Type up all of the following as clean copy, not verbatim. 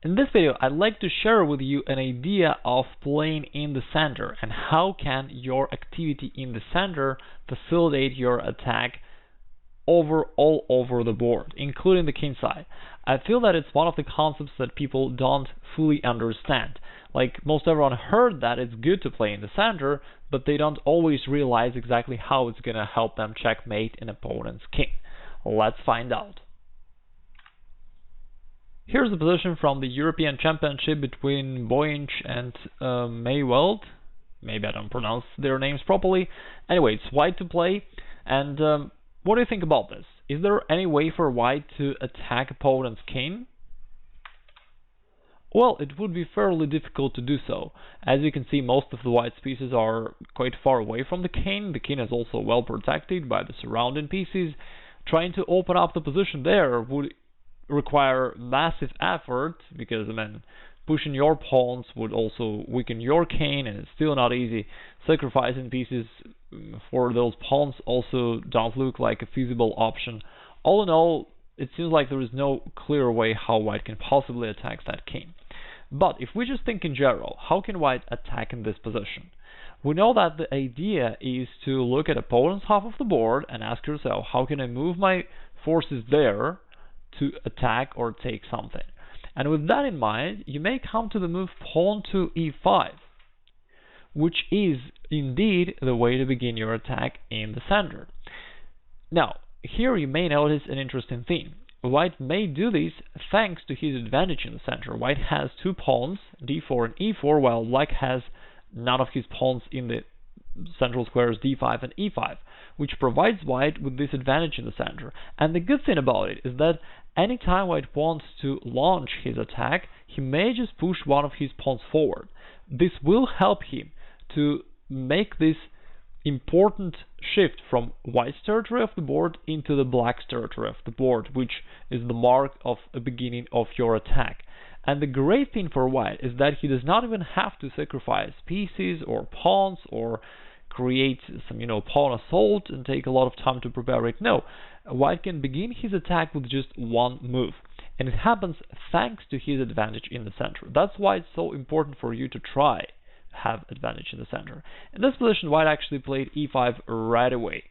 In this video, I'd like to share with you an idea of playing in the center and how can your activity in the center facilitate your attack all over the board, including the king side. I feel that it's one of the concepts that people don't fully understand. Like, most everyone heard that it's good to play in the center, but they don't always realize exactly how it's gonna help them checkmate an opponent's king. Let's find out. Here's the position from the European Championship between Boinch and Mayweld. Maybe I don't pronounce their names properly. Anyway, it's white to play. And what do you think about this? Is there any way for white to attack opponent's king? Well, it would be fairly difficult to do so. As you can see, most of the white's pieces are quite far away from the king. The king is also well protected by the surrounding pieces. Trying to open up the position there would require massive effort, because pushing your pawns would also weaken your king, and it's still not easy. Sacrificing pieces for those pawns also don't look like a feasible option. All in all, it seems like there is no clear way how white can possibly attack that king. But if we just think in general, how can white attack in this position? We know that the idea is to look at opponent's half of the board and ask yourself, how can I move my forces there to attack or take something? And with that in mind, you may come to the move pawn to e5, which is indeed the way to begin your attack in the center. Now, here you may notice an interesting thing. White may do this thanks to his advantage in the center. White has two pawns, d4 and e4, while black has none of his pawns in the central squares d5 and e5, which provides white with this advantage in the center. And the good thing about it is that anytime white wants to launch his attack, he may just push one of his pawns forward. This will help him to make this important shift from white's territory of the board into the black's territory of the board, which is the mark of a beginning of your attack. And the great thing for white is that he does not even have to sacrifice pieces or pawns or create some, pawn assault and take a lot of time to prepare it. No, white can begin his attack with just one move. And it happens thanks to his advantage in the center. That's why it's so important for you to try to have advantage in the center. In this position, white actually played e5 right away.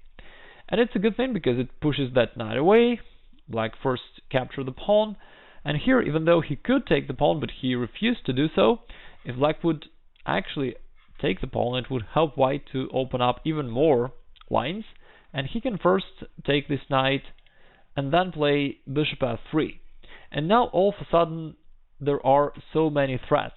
And it's a good thing because it pushes that knight away. Black first captured the pawn. And here, even though he could take the pawn, but he refused to do so, if black would actually take the pawn, it would help white to open up even more lines. And he can first take this knight and then play bishop f3. And now all of a sudden there are so many threats.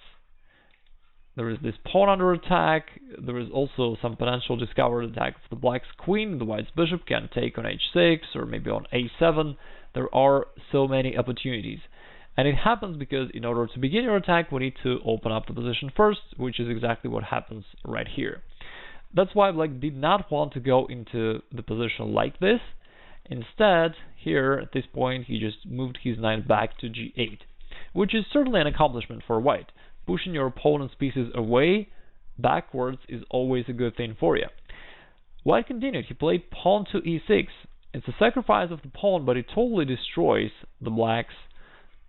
There is this pawn under attack. There is also some potential discovered attack of the black's queen. The white's bishop can take on h6 or maybe on a7. There are so many opportunities. And it happens because in order to begin your attack, we need to open up the position first, which is exactly what happens right here. That's why black did not want to go into the position like this. Instead, here at this point, he just moved his knight back to g8, which is certainly an accomplishment for white. Pushing your opponent's pieces away backwards is always a good thing for you. White continued. He played pawn to e6. It's a sacrifice of the pawn, but it totally destroys the black's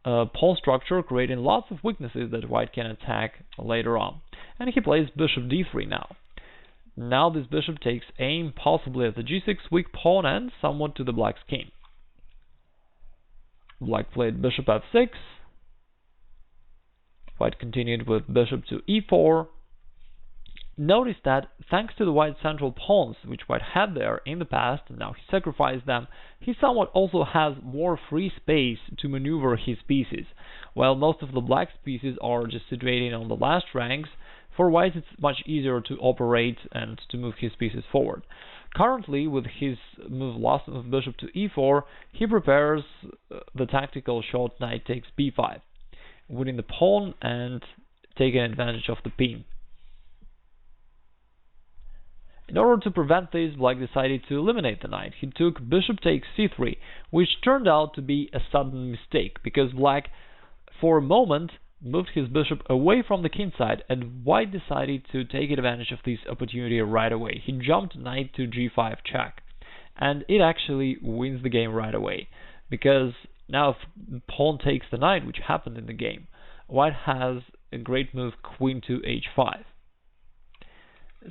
pawn structure, creating lots of weaknesses that white can attack later on. And he plays bishop d3 now. Now this bishop takes aim possibly at the g6 weak pawn and somewhat to the black's king. Black played bishop f6. White continued with bishop to e4. Notice that thanks to the white central pawns, which white had there in the past, and now he sacrificed them, he somewhat also has more free space to maneuver his pieces. While most of the black's pieces are just situated on the last ranks, for white it's much easier to operate and to move his pieces forward. Currently, with his last move bishop to e4, he prepares the tactical short knight takes b5, winning the pawn and taking advantage of the pin. In order to prevent this, black decided to eliminate the knight. He took bishop takes c3, which turned out to be a sudden mistake, because black, for a moment, moved his bishop away from the king side, and white decided to take advantage of this opportunity right away. He jumped knight to g5 check, and it actually wins the game right away, because now if pawn takes the knight, which happened in the game, white has a great move queen to h5.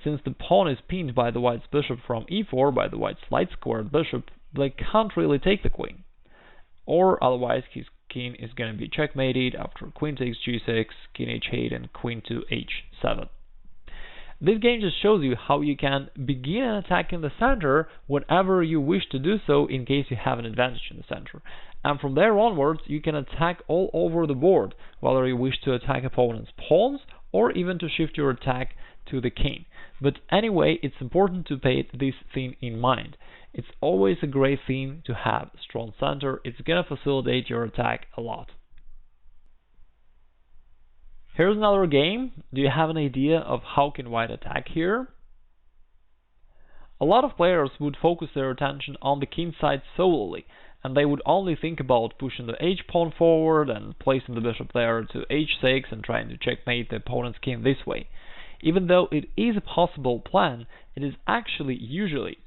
Since the pawn is pinned by the white's bishop from e4 by the white's light squared bishop, black can't really take the queen. Or otherwise his king is going to be checkmated after queen takes g6, king h8, and queen to h7. This game just shows you how you can begin an attack in the center whenever you wish to do so in case you have an advantage in the center. And from there onwards, you can attack all over the board, whether you wish to attack opponent's pawns or even to shift your attack to the king. But anyway, it's important to pay this thing in mind. It's always a great thing to have a strong center. It's going to facilitate your attack a lot. Here's another game. Do you have an idea of how can white attack here? A lot of players would focus their attention on the king side solely, and they would only think about pushing the h-pawn forward and placing the bishop there to h6 and trying to checkmate the opponent's king this way. Even though it is a possible plan, it is actually usually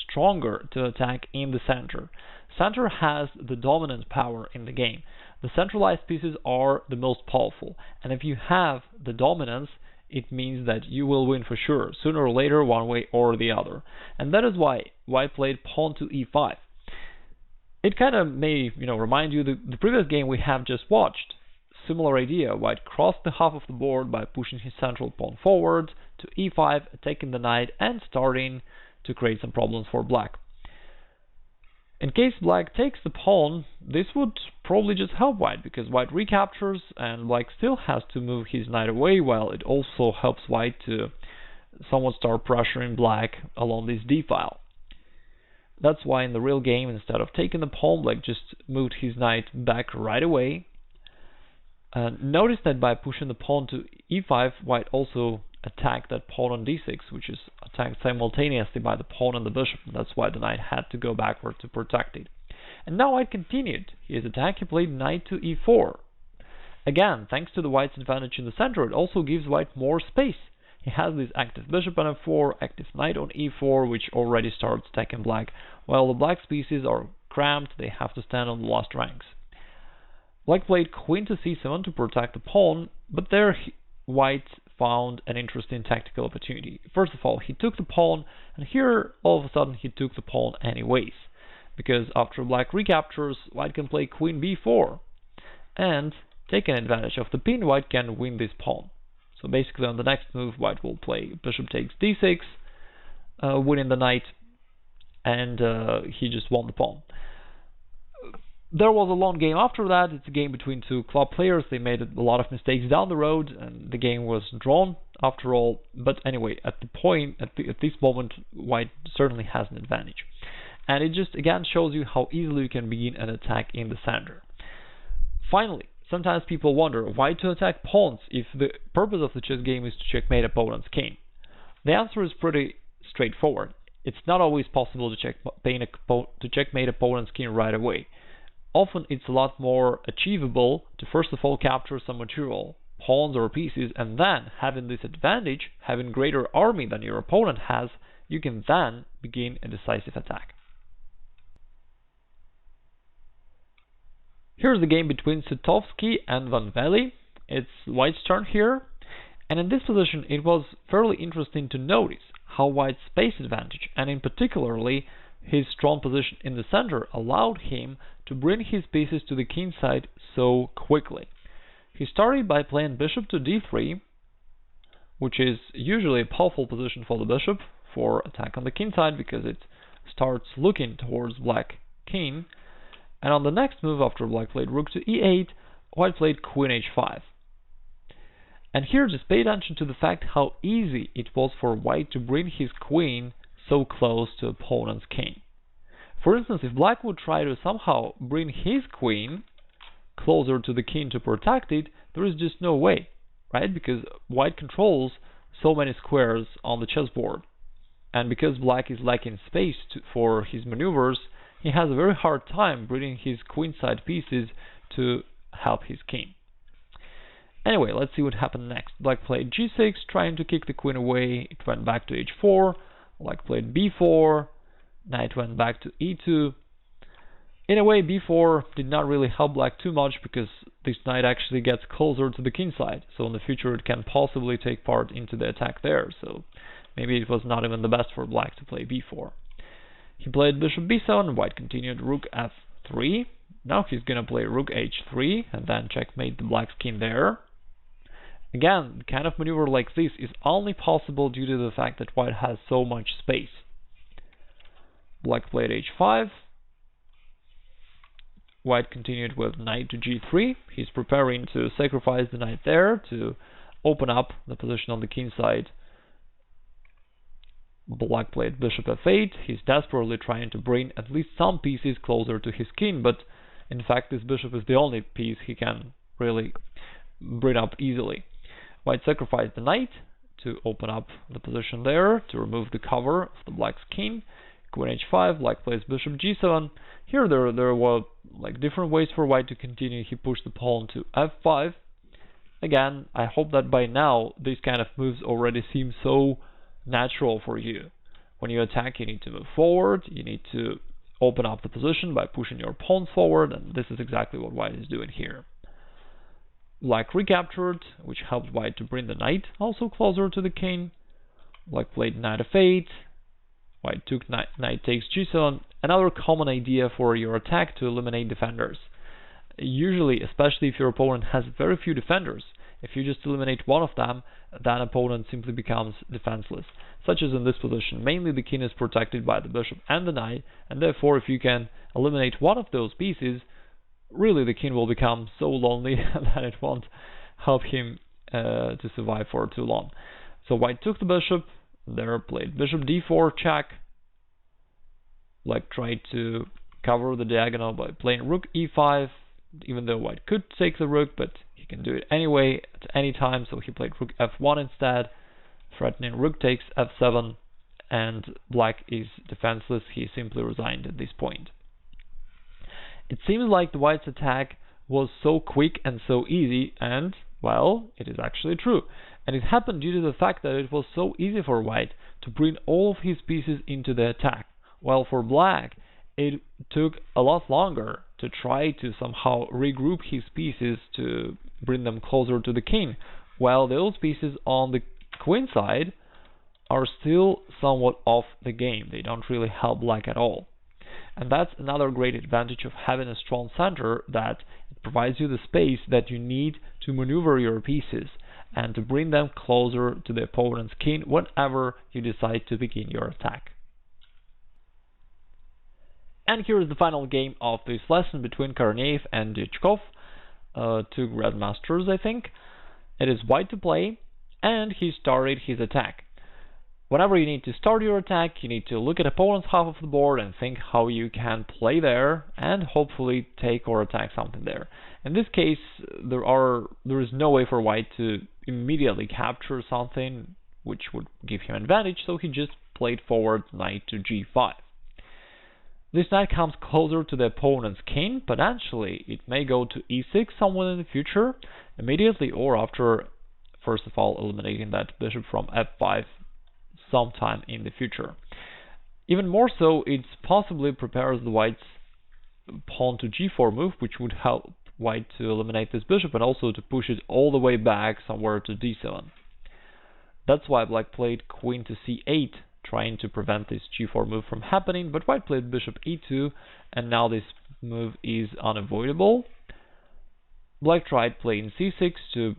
stronger to attack in the center. Center has the dominant power in the game. The centralized pieces are the most powerful, and if you have the dominance, it means that you will win for sure, sooner or later, one way or the other. And that is why white played pawn to e5. It kind of may, remind you the previous game we have just watched. Similar idea, white crossed the half of the board by pushing his central pawn forward to e5, taking the knight and starting to create some problems for black. In case black takes the pawn, this would probably just help white, because white recaptures and black still has to move his knight away, while it also helps white to somewhat start pressuring black along this d file. That's why in the real game, instead of taking the pawn, black just moved his knight back right away. Notice that by pushing the pawn to e5, white also attacked that pawn on d6, which is attacked simultaneously by the pawn and the bishop, and that's why the knight had to go backward to protect it. And now white continued his attack. He played knight to e4. Again, thanks to the white's advantage in the center, it also gives white more space. He has this active bishop on f4, active knight on e4, which already starts attacking black, while the black's pieces are cramped, they have to stand on the last ranks. Black played queen to c7 to protect the pawn, but there white found an interesting tactical opportunity. First of all, he took the pawn, and here all of a sudden he took the pawn anyways, because after black recaptures, white can play queen b4, and taking advantage of the pin, white can win this pawn. So basically on the next move, white will play bishop takes d6, winning the knight, and he just won the pawn. There was a long game after that. It's a game between two club players. They made a lot of mistakes down the road, and the game was drawn after all. But anyway, at this moment, white certainly has an advantage. And it just again shows you how easily you can begin an attack in the center. Finally, sometimes people wonder why to attack pawns if the purpose of the chess game is to checkmate opponent's king. The answer is pretty straightforward. It's not always possible to checkmate opponent's king right away. Often it's a lot more achievable to first of all capture some material, pawns or pieces, and then, having this advantage, having greater army than your opponent has, you can then begin a decisive attack. Here's the game between Sutovsky and Van Velde. It's white's turn here, and in this position it was fairly interesting to notice how white's space advantage, and in particularly his strong position in the center, allowed him to bring his pieces to the king side so quickly. He started by playing bishop to d3, which is usually a powerful position for the bishop for attack on the king side, because it starts looking towards black king. And on the next move, after black played rook to e8, white played queen h5. And here just pay attention to the fact how easy it was for white to bring his queen so close to opponent's king. For instance, if black would try to somehow bring his queen closer to the king to protect it, there is just no way, right? Because white controls so many squares on the chessboard. And because black is lacking space for his maneuvers, he has a very hard time bringing his queenside pieces to help his king. Anyway, let's see what happened next. Black played g6, trying to kick the queen away. It went back to h4. Black played b4, knight went back to e2. In a way, b4 did not really help black too much, because this knight actually gets closer to the king side, so in the future it can possibly take part into the attack there, so maybe it was not even the best for black to play b4. He played bishop b7, white continued rook f3. Now he's gonna play rook h3 and then checkmate the black's king there. Again, kind of maneuver like this is only possible due to the fact that white has so much space. Black played h5. White continued with knight to g3. He's preparing to sacrifice the knight there to open up the position on the king side. Black played bishop f8. He's desperately trying to bring at least some pieces closer to his king, but in fact this bishop is the only piece he can really bring up easily. White sacrificed the knight to open up the position there, to remove the cover of the black's king. Queen h5, black plays bishop g7. Here there were like different ways for white to continue. He pushed the pawn to f5. Again, I hope that by now these kind of moves already seem so natural for you. When you attack, you need to move forward, you need to open up the position by pushing your pawns forward, and this is exactly what white is doing here. Black recaptured, which helped white to bring the knight also closer to the king. Black played knight f8. White took knight takes g7, another common idea for your attack to eliminate defenders. Usually, especially if your opponent has very few defenders, if you just eliminate one of them, that opponent simply becomes defenseless, such as in this position. Mainly the king is protected by the bishop and the knight, and therefore if you can eliminate one of those pieces, really the king will become so lonely that it won't help him to survive for too long. So white took the bishop, there played bishop d4 check. Black tried to cover the diagonal by playing rook e5, even though white could take the rook, but he can do it anyway at any time, so he played rook f1 instead, threatening rook takes f7, and black is defenseless. He simply resigned at this point. It seems like the white's attack was so quick and so easy, and, well, it is actually true. And it happened due to the fact that it was so easy for white to bring all of his pieces into the attack, while for black it took a lot longer to try to somehow regroup his pieces to bring them closer to the king, while those pieces on the queen side are still somewhat off the game. They don't really help black at all. And that's another great advantage of having a strong center, that it provides you the space that you need to maneuver your pieces and to bring them closer to the opponent's king whenever you decide to begin your attack. And here is the final game of this lesson between Korneev and Dyczkov, two Grandmasters, I think. It is white to play, and he started his attack. Whenever you need to start your attack, you need to look at opponent's half of the board and think how you can play there and hopefully take or attack something there. In this case, there is no way for white to immediately capture something which would give him advantage, so he just played forward knight to g5. This knight comes closer to the opponent's king. Potentially it may go to e6 somewhere in the future, immediately or after, first of all, eliminating that bishop from f5 sometime in the future. Even more so, it possibly prepares the white's pawn to g4 move, which would help white to eliminate this bishop and also to push it all the way back somewhere to d7. That's why black played queen to c8, trying to prevent this g4 move from happening, but white played bishop e2, and now this move is unavoidable. Black tried playing c6 to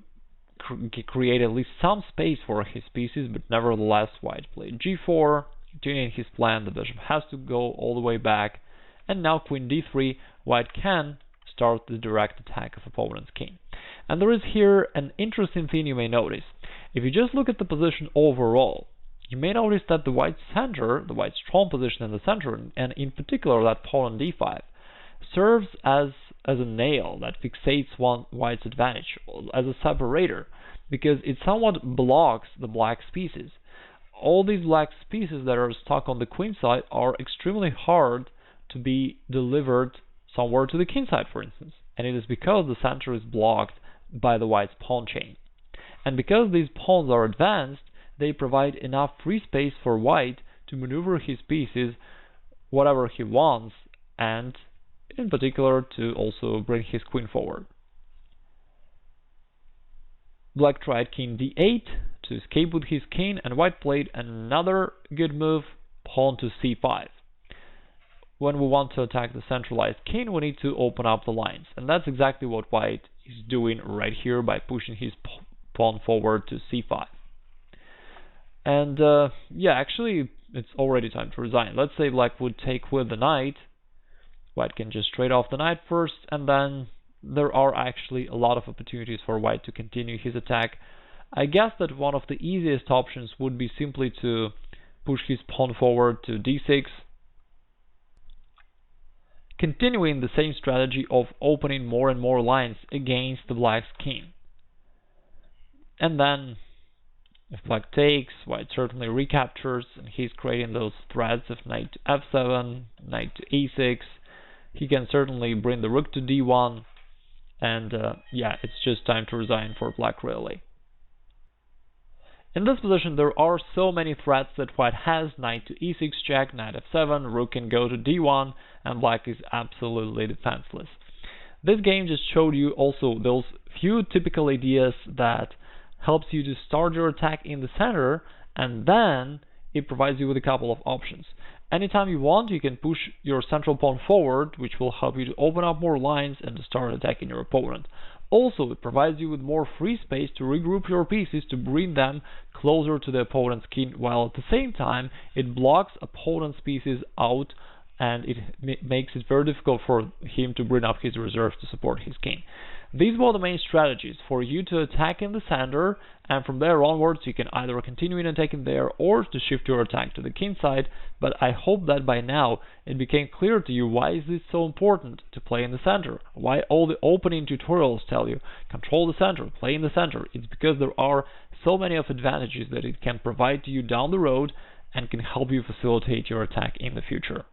create at least some space for his pieces, but nevertheless white played g4, continuing his plan. The bishop has to go all the way back, and now queen d3, white can start the direct attack of opponent's king. And there is here an interesting thing you may notice. If you just look at the position overall, you may notice that the white center, the white strong position in the center, and in particular that pawn on d5, serves as a nail that fixates white's advantage, as a separator, because it somewhat blocks the black's pieces. All these black's pieces that are stuck on the queen side are extremely hard to be delivered somewhere to the king side, for instance, and it is because the center is blocked by the white's pawn chain. And because these pawns are advanced, they provide enough free space for white to maneuver his pieces whatever he wants, and in particular to also bring his queen forward. Black tried king d8 to escape with his king, and white played another good move, pawn to c5. When we want to attack the centralized king, we need to open up the lines, and that's exactly what white is doing right here by pushing his pawn forward to c5. And yeah, actually it's already time to resign. Let's say black would take with the knight. White can just trade off the knight first, and then there are actually a lot of opportunities for white to continue his attack. I guess that one of the easiest options would be simply to push his pawn forward to d6, continuing the same strategy of opening more and more lines against the black's king. And then, if black takes, white certainly recaptures, and he's creating those threats of knight to f7, knight to e6. He can certainly bring the rook to d1, and yeah, it's just time to resign for black, really. In this position, there are so many threats that white has: knight to e6 check, knight f7, rook can go to d1, and black is absolutely defenseless. This game just showed you also those few typical ideas that helps you to start your attack in the center, and then it provides you with a couple of options. Anytime you want, you can push your central pawn forward, which will help you to open up more lines and to start attacking your opponent. Also, it provides you with more free space to regroup your pieces to bring them closer to the opponent's king, while at the same time it blocks opponent's pieces out, and it makes it very difficult for him to bring up his reserves to support his king. These were the main strategies for you to attack in the center, and from there onwards you can either continue in attacking there or to shift your attack to the king side. But I hope that by now it became clear to you why is this so important to play in the center, why all the opening tutorials tell you control the center, play in the center. It's because there are so many of advantages that it can provide to you down the road and can help you facilitate your attack in the future.